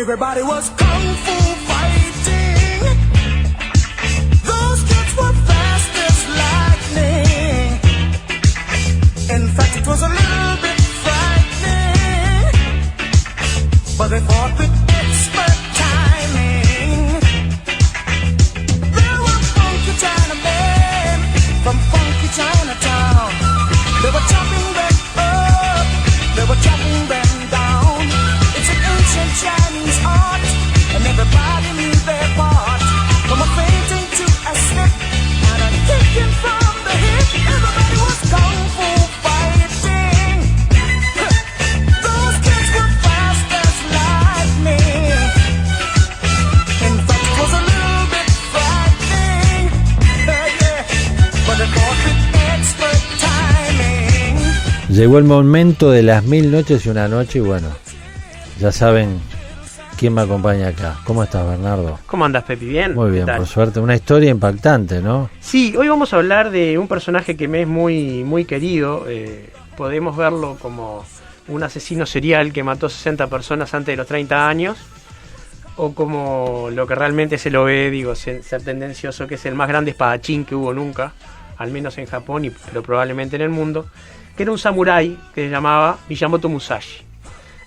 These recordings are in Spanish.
Everybody was kung fu fighting. Those kids were fast as lightning. In fact, it was a little bit frightening, but they fought with expert timing. There were funky Chinamen from funky Chinatown. They were chopping them up, they were chopping them down. It's an ancient Chinese art, and everybody knew their part. From a fainting to a slip, and a kicking from the hip. Everybody was kung fu fighting. Those kids were fast as lightning. In fact, it was a little bit frightening, yeah, but they fought with expert timing. Llegó el momento de las 1000 noches y una noche y bueno, ya saben quién me acompaña acá. ¿Cómo estás, Bernardo? ¿Cómo andas, Pepi? ¿Bien? Muy bien, por suerte. Una historia impactante, ¿no? Sí, hoy vamos a hablar de un personaje que me es muy, muy querido. Podemos verlo como un asesino serial que mató 60 personas antes de los 30 años, o como lo que realmente se lo ve, digo, ser tendencioso, que es el más grande espadachín que hubo nunca, al menos en Japón, pero probablemente en el mundo, que era un samurái que se llamaba Miyamoto Musashi.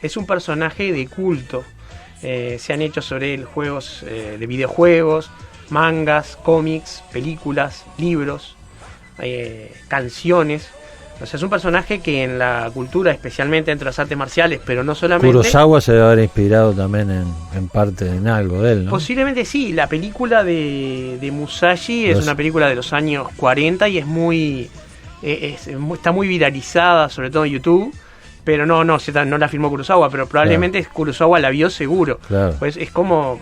Es un personaje de culto. Se han hecho sobre él juegos de videojuegos, mangas, cómics, películas, libros, canciones. O sea, es un personaje que en la cultura, especialmente entre las artes marciales, pero no solamente... Kurosawa se debe haber inspirado también en parte en algo de él, ¿no? Posiblemente sí. La película de Musashi es una película de los años 40 y está muy viralizada, sobre todo en YouTube. Pero no la filmó Kurosawa, pero probablemente claro. Kurosawa la vio seguro. Claro. Pues es como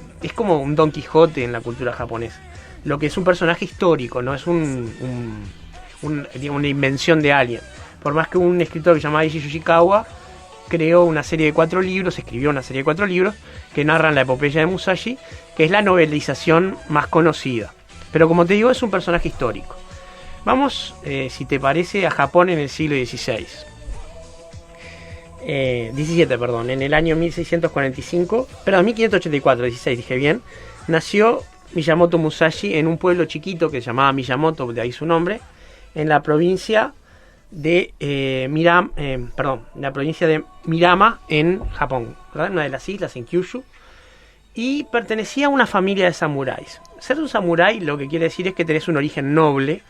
un Don Quijote en la cultura japonesa. Lo que es un personaje histórico, no es digamos, una invención de alguien. Por más que un escritor que se llamaba Eiichi Yoshikawa escribió una serie de 4 libros que narran la epopeya de Musashi, que es la novelización más conocida. Pero como te digo, es un personaje histórico. Vamos, si te parece, a Japón en el siglo XVI. 17, perdón, en el año 1545, perdón, 1584, 16, dije bien, nació Miyamoto Musashi en un pueblo chiquito que se llamaba Miyamoto, de ahí su nombre, en la provincia de Mirama, en Japón, ¿verdad? Una de las islas, en Kyushu, y pertenecía a una familia de samuráis. Ser un samurái lo que quiere decir es que tenés un origen noble,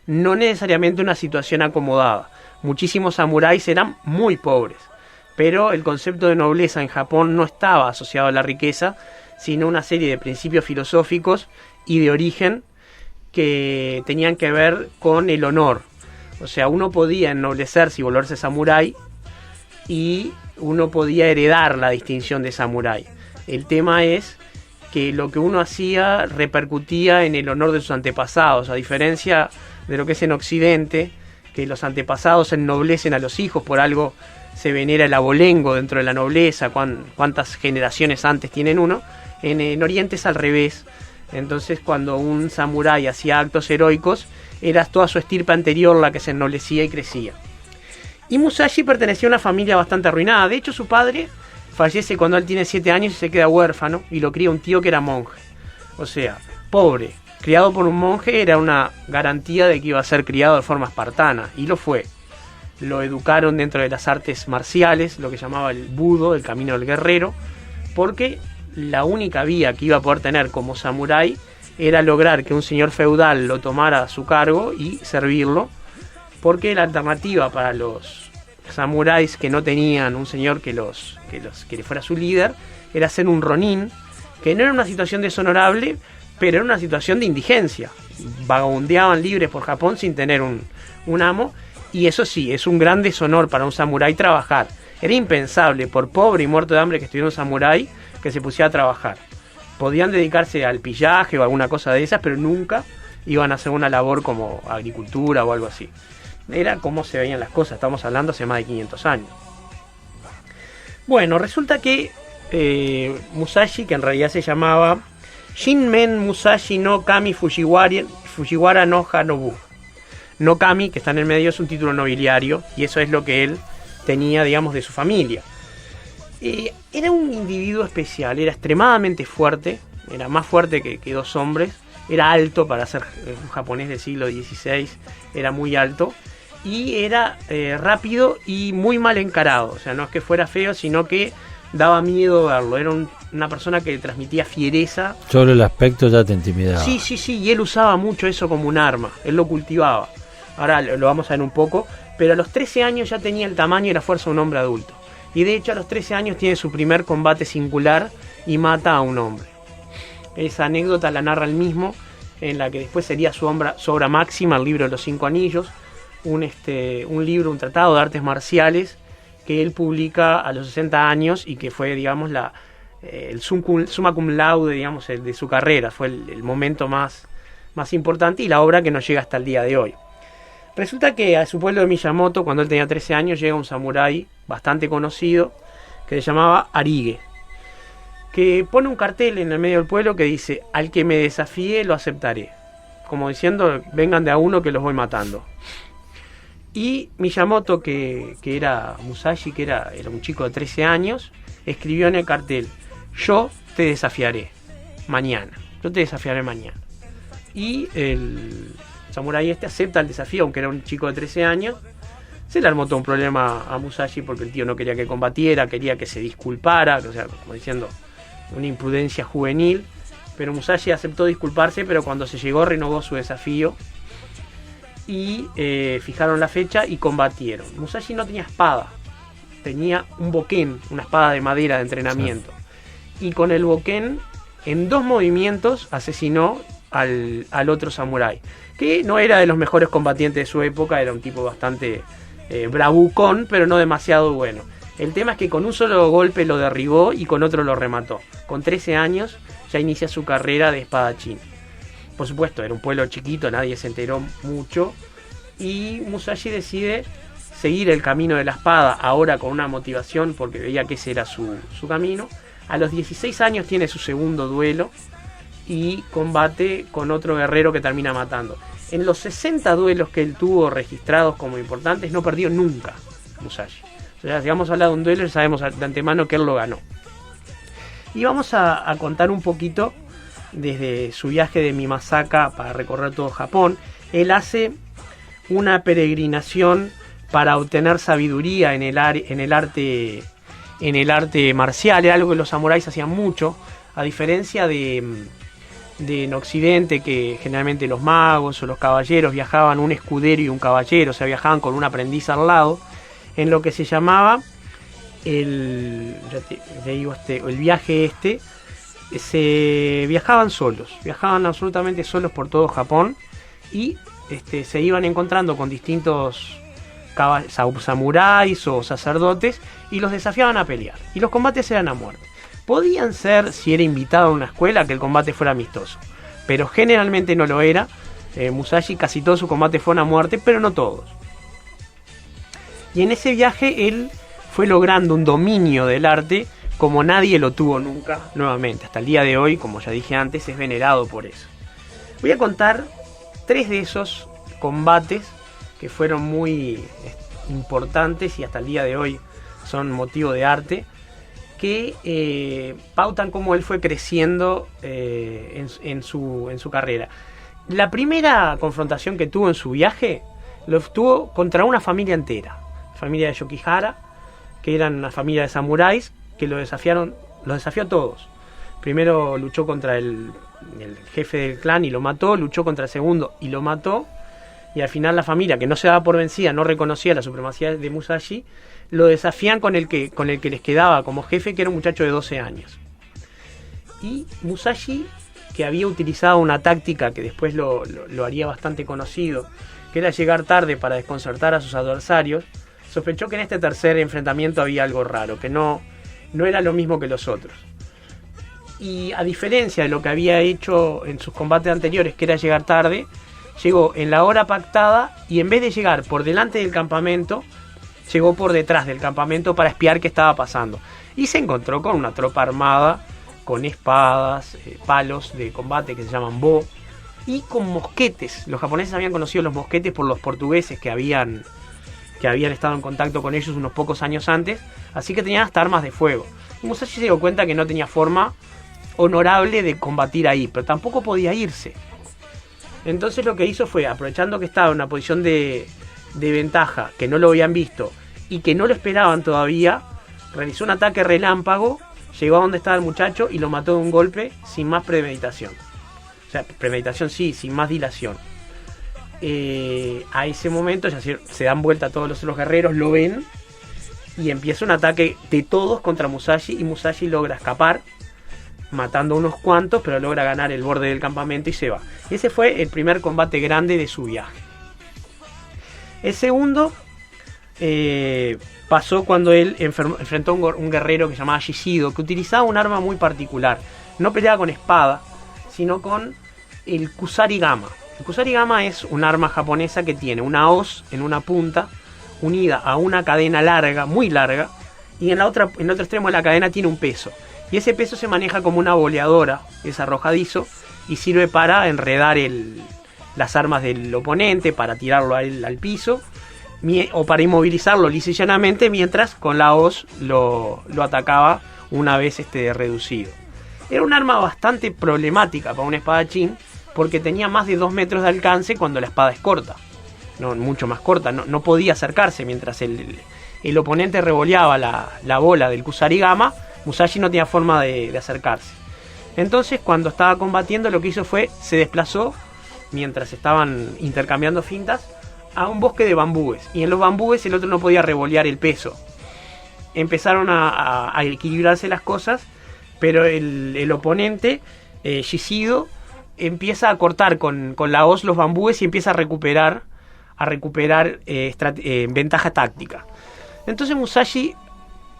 no necesariamente una situación acomodada. Muchísimos samuráis eran muy pobres, pero el concepto de nobleza en Japón no estaba asociado a la riqueza, sino una serie de principios filosóficos y de origen que tenían que ver con el honor. O sea, uno podía ennoblecerse y volverse samurái, y uno podía heredar la distinción de samurái. El tema es que lo que uno hacía repercutía en el honor de sus antepasados, a diferencia de lo que es en Occidente, que los antepasados ennoblecen a los hijos, por algo se venera el abolengo dentro de la nobleza, cuántas generaciones antes tienen uno. En Oriente es al revés. Entonces, cuando un samurái hacía actos heroicos, era toda su estirpe anterior la que se ennoblecía y crecía. Y Musashi pertenecía a una familia bastante arruinada. De hecho, su padre fallece cuando él tiene 7 años y se queda huérfano, y lo cría un tío que era monje. O sea, pobre, criado por un monje, era una garantía de que iba a ser criado de forma espartana, y lo fue. Lo educaron dentro de las artes marciales, lo que llamaba el budo, el camino del guerrero, porque la única vía que iba a poder tener como samurái era lograr que un señor feudal lo tomara a su cargo y servirlo, porque la alternativa para los samuráis que no tenían un señor que le fuera su líder era ser un ronin, que no era una situación deshonorable, pero era una situación de indigencia. Vagabundeaban libres por Japón sin tener un amo. Y eso sí, es un gran deshonor para un samurái trabajar. Era impensable, por pobre y muerto de hambre que estuviera un samurái, que se pusiera a trabajar. Podían dedicarse al pillaje o alguna cosa de esas, pero nunca iban a hacer una labor como agricultura o algo así. Era como se veían las cosas, estamos hablando hace más de 500 años. Bueno, resulta que Musashi, que en realidad se llamaba Shinmen Musashi no Kami Fujiwara no Hanobu. No Kami, que está en el medio, es un título nobiliario, y eso es lo que él tenía, digamos, de su familia. Era un individuo especial, era extremadamente fuerte, era más fuerte que dos hombres, era alto para ser un japonés del siglo XVI, era muy alto, y era rápido y muy mal encarado, o sea, no es que fuera feo, sino que daba miedo verlo, era una persona que transmitía fiereza. Solo el aspecto ya te intimidaba. Sí, y él usaba mucho eso como un arma, él lo cultivaba. Ahora lo vamos a ver un poco, pero a los 13 años ya tenía el tamaño y la fuerza de un hombre adulto. Y de hecho a los 13 años tiene su primer combate singular y mata a un hombre. Esa anécdota la narra él mismo, en la que después sería su obra máxima, el libro de los 5 anillos, un libro, un tratado de artes marciales que él publica a los 60 años y que fue, digamos, el summa cum laude, digamos, de su carrera. Fue el momento más importante y la obra que nos llega hasta el día de hoy. Resulta que a su pueblo de Miyamoto, cuando él tenía 13 años, llega un samurái bastante conocido que se llamaba Arige, que pone un cartel en el medio del pueblo que dice: al que me desafíe lo aceptaré, como diciendo, vengan de a uno que los voy matando. Y Miyamoto, que era Musashi, que era un chico de 13 años, escribió en el cartel: yo te desafiaré mañana, y el samurái acepta el desafío, aunque era un chico de 13 años. Se le armó todo un problema a Musashi porque el tío no quería que combatiera, quería que se disculpara, o sea, como diciendo, una imprudencia juvenil. Pero Musashi aceptó disculparse, pero cuando se llegó renovó su desafío y fijaron la fecha y combatieron. Musashi no tenía espada, tenía un boken, una espada de madera de entrenamiento. Sí. Y con el boken, en 2 movimientos, asesinó al otro samurái, que no era de los mejores combatientes de su época, era un tipo bastante bravucón, pero no demasiado bueno. El tema es que con un solo golpe lo derribó y con otro lo remató. Con 13 años ya inicia su carrera de espadachín. Por supuesto, era un pueblo chiquito, nadie se enteró mucho, y Musashi decide seguir el camino de la espada, ahora con una motivación, porque veía que ese era su camino. A los 16 años tiene su segundo duelo y combate con otro guerrero que termina matando. En los 60 duelos que él tuvo registrados como importantes, no perdió nunca Musashi. O sea, si vamos a hablar de un duelo, sabemos de antemano que él lo ganó. Y vamos a contar un poquito desde su viaje de Mimasaka para recorrer todo Japón. Él hace una peregrinación para obtener sabiduría en el arte marcial. Era algo que los samuráis hacían mucho, a diferencia de en Occidente, que generalmente los magos o los caballeros viajaban un escudero y un caballero, o sea, viajaban con un aprendiz al lado. En lo que se llamaba el viaje se viajaban solos, viajaban absolutamente solos por todo Japón y se iban encontrando con distintos samuráis o sacerdotes y los desafiaban a pelear, y los combates eran a muerte. Podían ser, si era invitado a una escuela, que el combate fuera amistoso, pero generalmente no lo era. Musashi casi todos sus combates fueron a muerte, pero no todos. Y en ese viaje él fue logrando un dominio del arte como nadie lo tuvo nunca nuevamente. Hasta el día de hoy, como ya dije antes, es venerado por eso. Voy a contar 3 de esos combates que fueron muy importantes y hasta el día de hoy son motivo de arte, que pautan cómo él fue creciendo en su carrera. La primera confrontación que tuvo en su viaje lo tuvo contra una familia entera, la familia de Yokihara, que eran una familia de samuráis que los desafió a todos. Primero luchó contra el jefe del clan y lo mató, luchó contra el segundo y lo mató, y al final la familia, que no se daba por vencida, no reconocía la supremacía de Musashi, lo desafían con el que les quedaba como jefe, que era un muchacho de 12 años. Y Musashi, que había utilizado una táctica que después lo haría bastante conocido, que era llegar tarde para desconcertar a sus adversarios, sospechó que en este tercer enfrentamiento había algo raro, que no era lo mismo que los otros. Y a diferencia de lo que había hecho en sus combates anteriores, que era llegar tarde, llegó en la hora pactada y en vez de llegar por delante del campamento, llegó por detrás del campamento para espiar qué estaba pasando. Y se encontró con una tropa armada, con espadas, palos de combate que se llaman bo, y con mosquetes. Los japoneses habían conocido los mosquetes por los portugueses que habían que habían estado en contacto con ellos unos pocos años antes, así que tenían hasta armas de fuego. Y Musashi se dio cuenta que no tenía forma honorable de combatir ahí, pero tampoco podía irse. Entonces lo que hizo fue, aprovechando que estaba en una posición de ventaja, que no lo habían visto y que no lo esperaban todavía, realizó un ataque relámpago, llegó a donde estaba el muchacho y lo mató de un golpe sin más premeditación. O sea, premeditación sí, sin más dilación. A ese momento ya se dan vuelta todos los guerreros, lo ven y empieza un ataque de todos contra Musashi, y Musashi logra escapar matando a unos cuantos, pero logra ganar el borde del campamento y se va. Ese fue el primer combate grande de su viaje. El segundo pasó cuando él enfrentó a un guerrero que se llamaba Shishido, que utilizaba un arma muy particular. No peleaba con espada, sino con el Kusarigama. El Kusarigama es un arma japonesa que tiene una hoz en una punta unida a una cadena larga, muy larga, y en el otro extremo de la cadena tiene un peso. Y ese peso se maneja como una boleadora, es arrojadizo, y sirve para enredar las armas del oponente, para tirarlo al piso, o para inmovilizarlo lisa y llanamente, mientras con la hoz lo atacaba una vez reducido. Era un arma bastante problemática para un espadachín, porque tenía más de 2 metros de alcance cuando la espada es corta. No, mucho más corta, no podía acercarse mientras el oponente revoleaba la bola del Kusarigama. Musashi no tenía forma de acercarse. Entonces, cuando estaba combatiendo, lo que hizo fue, se desplazó, mientras estaban intercambiando fintas, a un bosque de bambúes. Y en los bambúes el otro no podía revolear el peso. Empezaron a equilibrarse las cosas, pero el oponente, Shishido, empieza a cortar con la hoz los bambúes y empieza a recuperar ventaja táctica. Entonces Musashi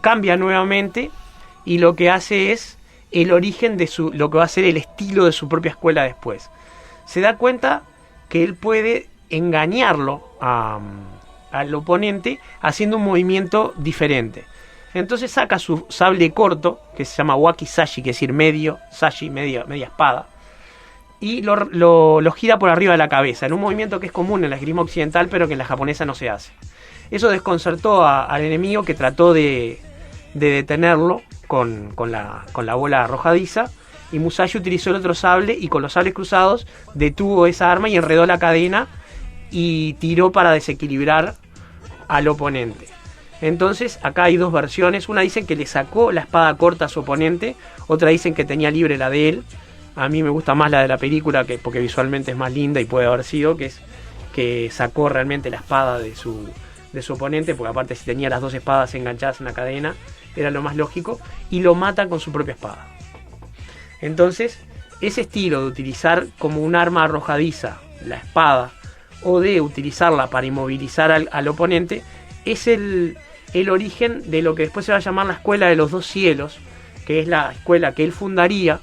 cambia nuevamente y lo que hace es el origen de lo que va a ser el estilo de su propia escuela después. Se da cuenta que él puede engañarlo al oponente haciendo un movimiento diferente. Entonces saca su sable corto, que se llama wakizashi, que es decir medio sashi, media espada, y lo gira por arriba de la cabeza, en un movimiento que es común en la esgrima occidental, pero que en la japonesa no se hace. Eso desconcertó al enemigo, que trató de detenerlo con la bola arrojadiza, y Musashi utilizó el otro sable y con los sables cruzados detuvo esa arma y enredó la cadena y tiró para desequilibrar al oponente. Entonces acá hay dos versiones, una dicen que le sacó la espada corta a su oponente, otra dicen que tenía libre la de él. A mí me gusta más la de la película, porque visualmente es más linda y puede haber sido, que es que sacó realmente la espada de su oponente, porque aparte si tenía las dos espadas enganchadas en la cadena era lo más lógico, y lo mata con su propia espada. Entonces ese estilo de utilizar como un arma arrojadiza la espada, o de utilizarla para inmovilizar al oponente, es el origen de lo que después se va a llamar la escuela de los dos cielos, que es la escuela que él fundaría,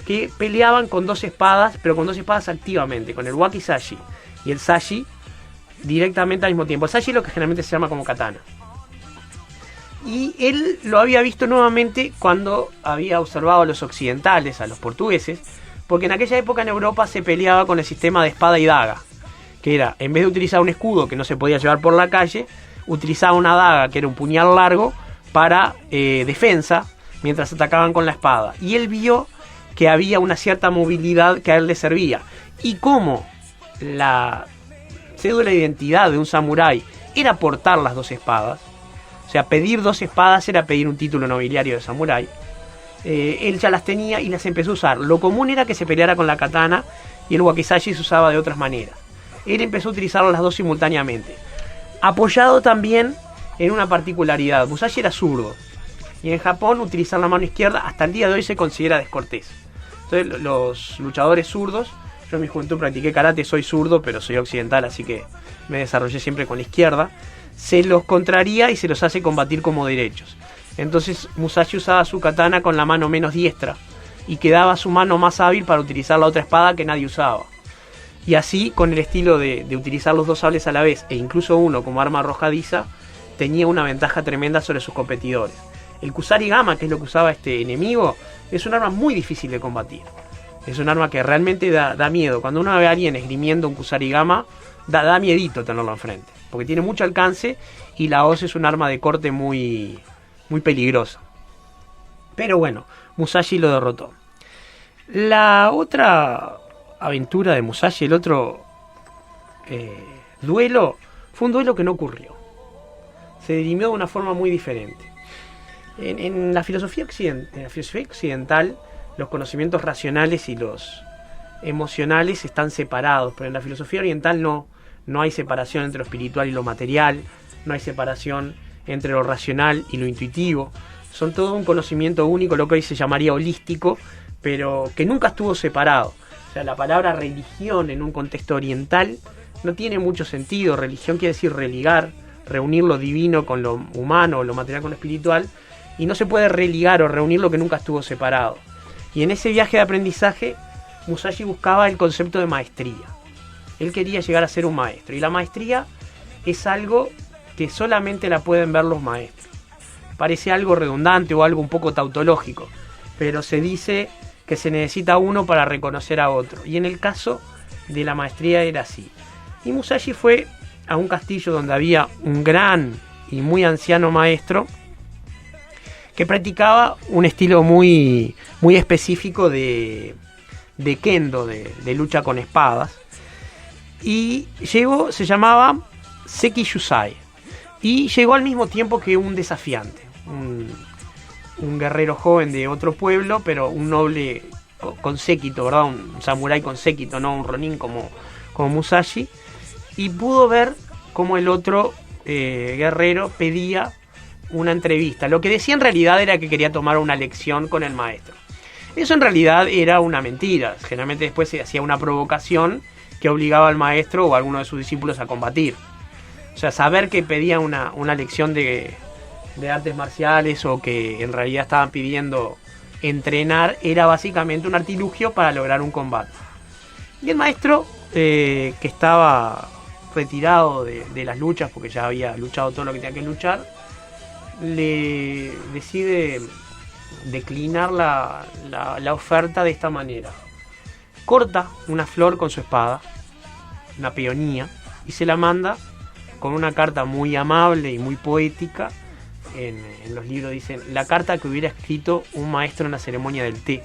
que peleaban con dos espadas, pero con dos espadas activamente, con el wakizashi y el sashi directamente al mismo tiempo. El sashi es lo que generalmente se llama como katana. Y él lo había visto nuevamente cuando había observado a los occidentales, a los portugueses, porque en aquella época en Europa se peleaba con el sistema de espada y daga, que era, en vez de utilizar un escudo que no se podía llevar por la calle, utilizaba una daga que era un puñal largo para defensa, mientras atacaban con la espada. Y él vio que había una cierta movilidad que a él le servía. Y como la cédula de identidad de un samurái era portar las dos espadas, o sea, pedir dos espadas era pedir un título nobiliario de samurái, él ya las tenía y las empezó a usar. Lo común era que se peleara con la katana, y el wakizashi se usaba de otras maneras. Él empezó a utilizar las dos simultáneamente, apoyado también en una particularidad. Musashi era zurdo, y en Japón utilizar la mano izquierda hasta el día de hoy se considera descortés. Entonces los luchadores zurdos, yo en mi juventud practiqué karate, soy zurdo, pero soy occidental, así que me desarrollé siempre con la izquierda, se los contraría y se los hace combatir como derechos. Entonces Musashi usaba su katana con la mano menos diestra, y quedaba su mano más hábil para utilizar la otra espada que nadie usaba. Y así, con el estilo de utilizar los dos sables a la vez, e incluso uno como arma arrojadiza, tenía una ventaja tremenda sobre sus competidores. El Kusarigama, que es lo que usaba este enemigo, es un arma muy difícil de combatir. Es un arma que realmente da miedo. Cuando uno ve a alguien esgrimiendo un Kusarigama, da miedito tenerlo enfrente. porque tiene mucho alcance y la hoz es un arma de corte muy, muy peligrosa. Pero bueno, Musashi lo derrotó. La otra aventura de Musashi, el otro duelo, fue un duelo que no ocurrió. Se dirimió de una forma muy diferente. En la filosofía occidental, los conocimientos racionales y los emocionales están separados, pero en la filosofía oriental no hay separación entre lo espiritual y lo material, no hay separación entre lo racional y lo intuitivo. Son todo un conocimiento único, lo que hoy se llamaría holístico, pero que nunca estuvo separado. O sea, la palabra religión en un contexto oriental no tiene mucho sentido. Religión quiere decir religar, reunir lo divino con lo humano, lo material con lo espiritual, y no se puede religar o reunir lo que nunca estuvo separado. Y en ese viaje de aprendizaje, Musashi buscaba el concepto de maestría. Él quería llegar a ser un maestro, y la maestría es algo que solamente la pueden ver los maestros. Parece algo redundante o algo un poco tautológico, pero se dice que se necesita uno para reconocer a otro, y en el caso de la maestría era así. Y Musashi fue a un castillo donde había un gran y muy anciano maestro que practicaba un estilo muy, muy específico de kendo, de lucha con espadas, y llegó, se llamaba Seki Yusai, y llegó al mismo tiempo que un desafiante, un guerrero joven de otro pueblo, pero un noble con séquito, ¿verdad? Un samurái con séquito, no un ronin como Musashi, y pudo ver cómo el otro guerrero pedía una entrevista. Lo que decía en realidad era que quería tomar una lección con el maestro. Eso en realidad era una mentira. Generalmente después se hacía una provocación que obligaba al maestro o a alguno de sus discípulos a combatir. O sea, saber que pedía una lección de artes marciales o que en realidad estaban pidiendo entrenar era básicamente un artilugio para lograr un combate. Y el maestro, que estaba retirado de las luchas porque ya había luchado todo lo que tenía que luchar, le decide declinar la oferta de esta manera. Corta una flor con su espada, una peonía, y se la manda con una carta muy amable y muy poética. En los libros dicen la carta que hubiera escrito un maestro en la ceremonia del té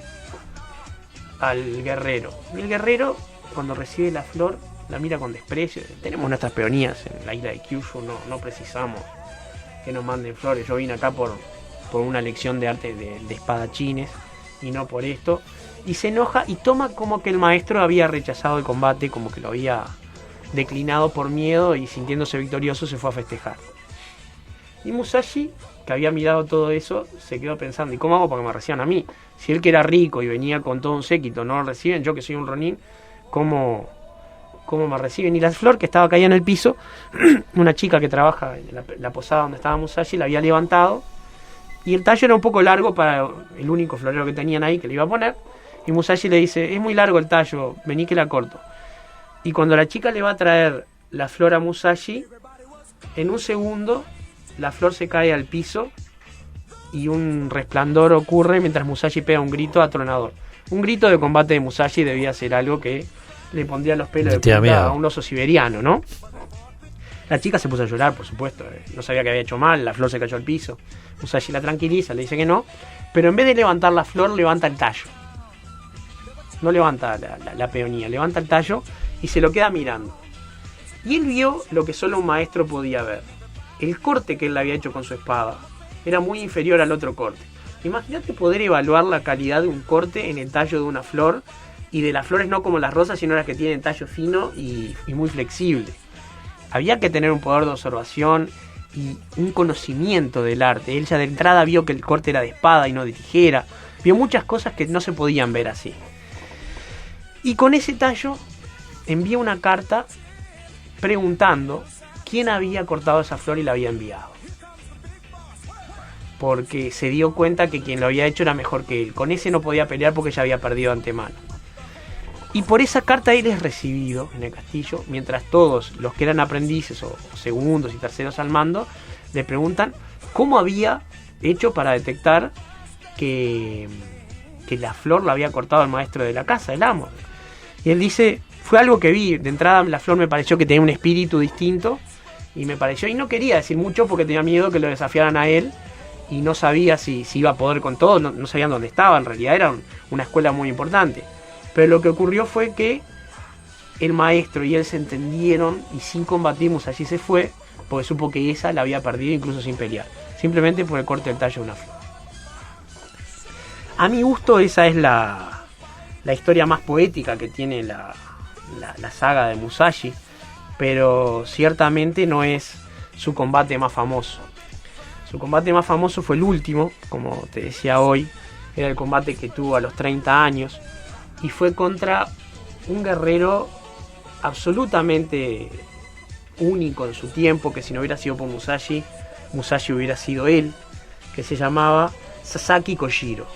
al guerrero. Y el guerrero, cuando recibe la flor, la mira con desprecio. Tenemos nuestras peonías en la isla de Kyushu, no precisamos que nos manden flores. Yo vine acá por una lección de arte de espadachines y no por esto. Y se enoja y toma como que el maestro había rechazado el combate, como que lo había declinado por miedo, y sintiéndose victorioso se fue a festejar. Y Musashi, que había mirado todo eso, se quedó pensando, ¿y cómo hago para que me reciban a mí? Si él, que era rico y venía con todo un séquito, no lo reciben, yo que soy un ronin, ¿cómo me reciben? Y la flor que estaba caída en el piso, una chica que trabaja en la posada donde estaba Musashi la había levantado, y el tallo era un poco largo para el único florero que tenían ahí, que le iba a poner, y Musashi le dice, es muy largo el tallo, vení que la corto. Y cuando la chica le va a traer la flor a Musashi, en un segundo la flor se cae al piso y un resplandor ocurre mientras Musashi pega un grito atronador. Un grito de combate de Musashi debía ser algo que le pondría los pelos de punta a un oso siberiano, ¿no? La chica se puso a llorar, por supuesto, no sabía que había hecho mal, la flor se cayó al piso. Musashi la tranquiliza, le dice que no, pero en vez de levantar la flor, levanta el tallo. No levanta la peonía, levanta el tallo y se lo queda mirando. Y él vio lo que solo un maestro podía ver. El corte que él había hecho con su espada era muy inferior al otro corte. Imagínate poder evaluar la calidad de un corte en el tallo de una flor, y de las flores no como las rosas, sino las que tienen tallo fino y muy flexible. Había que tener un poder de observación y un conocimiento del arte. Él ya de entrada vio que el corte era de espada y no de tijera. Vio muchas cosas que no se podían ver así. Y con ese tallo envía una carta preguntando quién había cortado esa flor y la había enviado. Porque se dio cuenta que quien lo había hecho era mejor que él. Con ese no podía pelear porque ya había perdido de antemano. Y por esa carta él es recibido en el castillo, mientras todos los que eran aprendices o segundos y terceros al mando le preguntan cómo había hecho para detectar que la flor la había cortado el maestro de la casa, el amo. Y él dice, fue algo que vi, de entrada la flor me pareció que tenía un espíritu distinto Y me pareció, y no quería decir mucho porque tenía miedo que lo desafiaran a él, y no sabía si iba a poder con todo, no sabían dónde estaba, en realidad era una escuela muy importante. Pero lo que ocurrió fue que el maestro y él se entendieron, y sin combatir Musashi se fue, porque supo que esa la había perdido incluso sin pelear, simplemente por el corte del tallo de una flor. A mi gusto esa es la historia más poética que tiene la saga de Musashi, pero ciertamente no es su combate más famoso. Su combate más famoso fue el último, como te decía hoy, era el combate que tuvo a los 30 años, y fue contra un guerrero absolutamente único en su tiempo, que si no hubiera sido por Musashi hubiera sido él, que se llamaba Sasaki Kojiro,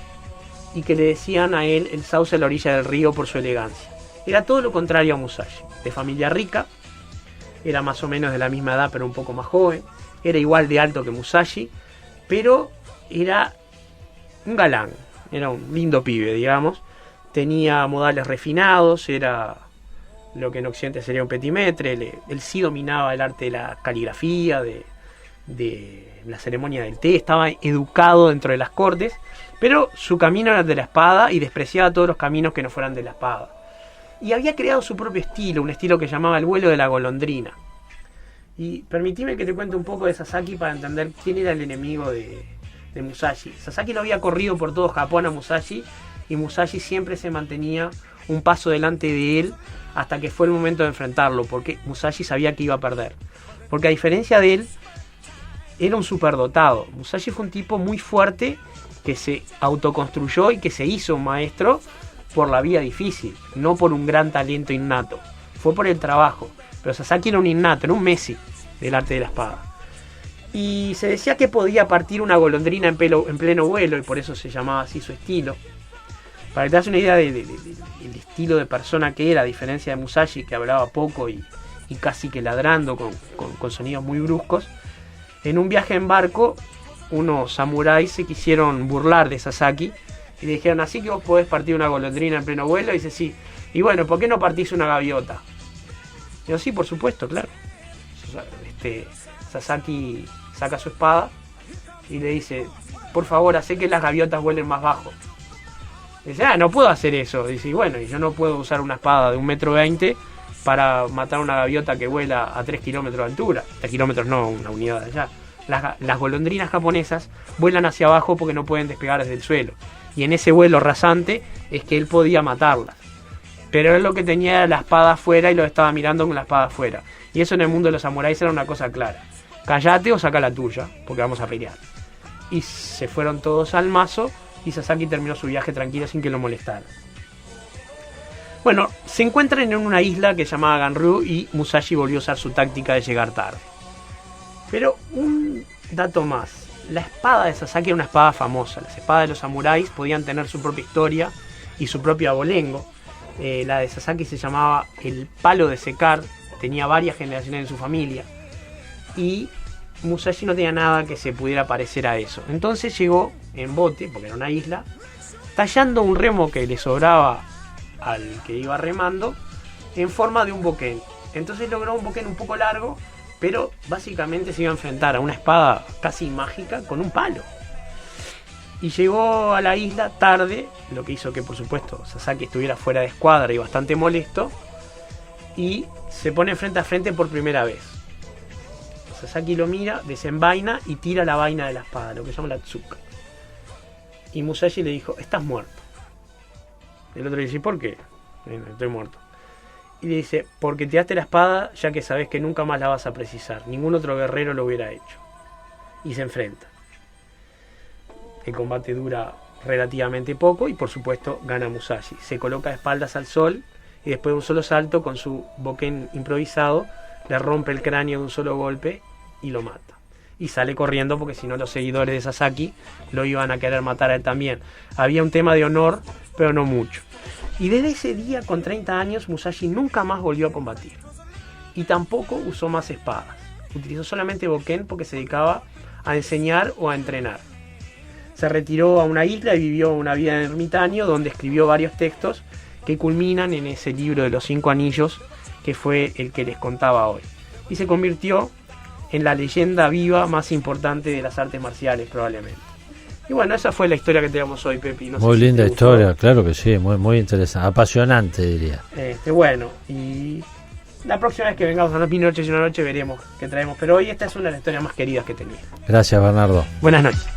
y que le decían a él el sauce a la orilla del río por su elegancia. Era todo lo contrario a Musashi, de familia rica, era más o menos de la misma edad pero un poco más joven, era igual de alto que Musashi, pero era un galán, era un lindo pibe, digamos, tenía modales refinados, era lo que en Occidente sería un petimetre, él sí dominaba el arte de la caligrafía, de la ceremonia del té, estaba educado dentro de las cortes, pero su camino era el de la espada y despreciaba todos los caminos que no fueran de la espada. Y había creado su propio estilo, un estilo que llamaba el vuelo de la golondrina. Y permitime que te cuente un poco de Sasaki para entender quién era el enemigo de Musashi. Sasaki lo había corrido por todo Japón a Musashi, y Musashi siempre se mantenía un paso delante de él hasta que fue el momento de enfrentarlo, porque Musashi sabía que iba a perder. Porque a diferencia de él, era un superdotado. Musashi fue un tipo muy fuerte que se autoconstruyó y que se hizo un maestro por la vía difícil, no por un gran talento innato. Fue por el trabajo. Pero Sasaki era un innato, era un Messi del arte de la espada. Y se decía que podía partir una golondrina en pleno vuelo, y por eso se llamaba así su estilo. Para que te das una idea del estilo de persona que era, a diferencia de Musashi, que hablaba poco y casi que ladrando con sonidos muy bruscos. En un viaje en barco, unos samuráis se quisieron burlar de Sasaki y le dijeron: así que vos podés partir una golondrina en pleno vuelo. Y dice: sí. Y bueno, ¿por qué no partís una gaviota? Y yo: sí, por supuesto, claro. Sasaki saca su espada y le dice: por favor, hacé que las gaviotas vuelen más bajo. Y dice: no puedo hacer eso. Dice: y bueno, y yo no puedo usar una espada de 1,20 m para matar una gaviota que vuela a 3 kilómetros de altura. 3 kilómetros no, una unidad de allá. Las golondrinas japonesas vuelan hacia abajo porque no pueden despegar desde el suelo. Y en ese vuelo rasante es que él podía matarlas. Pero él lo que tenía era la espada afuera y lo estaba mirando con la espada afuera. Y eso en el mundo de los samuráis era una cosa clara: callate o saca la tuya, porque vamos a pelear. Y se fueron todos al mazo y Sasaki terminó su viaje tranquilo sin que lo molestaran. Bueno, se encuentran en una isla que se llamaba Ganryu y Musashi volvió a usar su táctica de llegar tarde. Pero un dato más: la espada de Sasaki era una espada famosa. Las espadas de los samuráis podían tener su propia historia y su propio abolengo. La de Sasaki se llamaba el palo de secar, tenía varias generaciones en su familia, y Musashi no tenía nada que se pudiera parecer a eso. Entonces llegó en bote, porque era una isla, tallando un remo que le sobraba al que iba remando en forma de un boquén. Entonces logró un boquén un poco largo, pero básicamente se iba a enfrentar a una espada casi mágica con un palo. Y llegó a la isla tarde, lo que hizo que, por supuesto, Sasaki estuviera fuera de escuadra y bastante molesto, y se pone frente a frente por primera vez. Sasaki lo mira, desenvaina y tira la vaina de la espada, lo que se llama la tsuka. Y Musashi le dijo: estás muerto. El otro le dice: ¿por qué? Estoy muerto. Y le dice: porque tiraste la espada ya que sabes que nunca más la vas a precisar. Ningún otro guerrero lo hubiera hecho. Y se enfrenta. El combate dura relativamente poco y por supuesto gana Musashi. Se coloca de espaldas al sol y después de un solo salto con su boquén improvisado le rompe el cráneo de un solo golpe y lo mata. Y sale corriendo porque si no los seguidores de Sasaki lo iban a querer matar a él también. Había un tema de honor, pero no mucho. Y desde ese día, con 30 años, Musashi nunca más volvió a combatir. Y tampoco usó más espadas. Utilizó solamente boquén porque se dedicaba a enseñar o a entrenar. Se retiró a una isla y vivió una vida de ermitaño, donde escribió varios textos que culminan en ese libro de los 5 anillos, que fue el que les contaba hoy. Y se convirtió en la leyenda viva más importante de las artes marciales, probablemente. Y bueno, esa fue la historia que tenemos hoy, Pepi. No sé Muy si linda te gustó. historia, claro que sí, muy interesante, apasionante diría. Bueno, y la próxima vez que vengamos a 1000 noches y una noche veremos qué traemos. Pero hoy esta es una de las historias más queridas que tenía. Gracias, Bernardo. Buenas noches.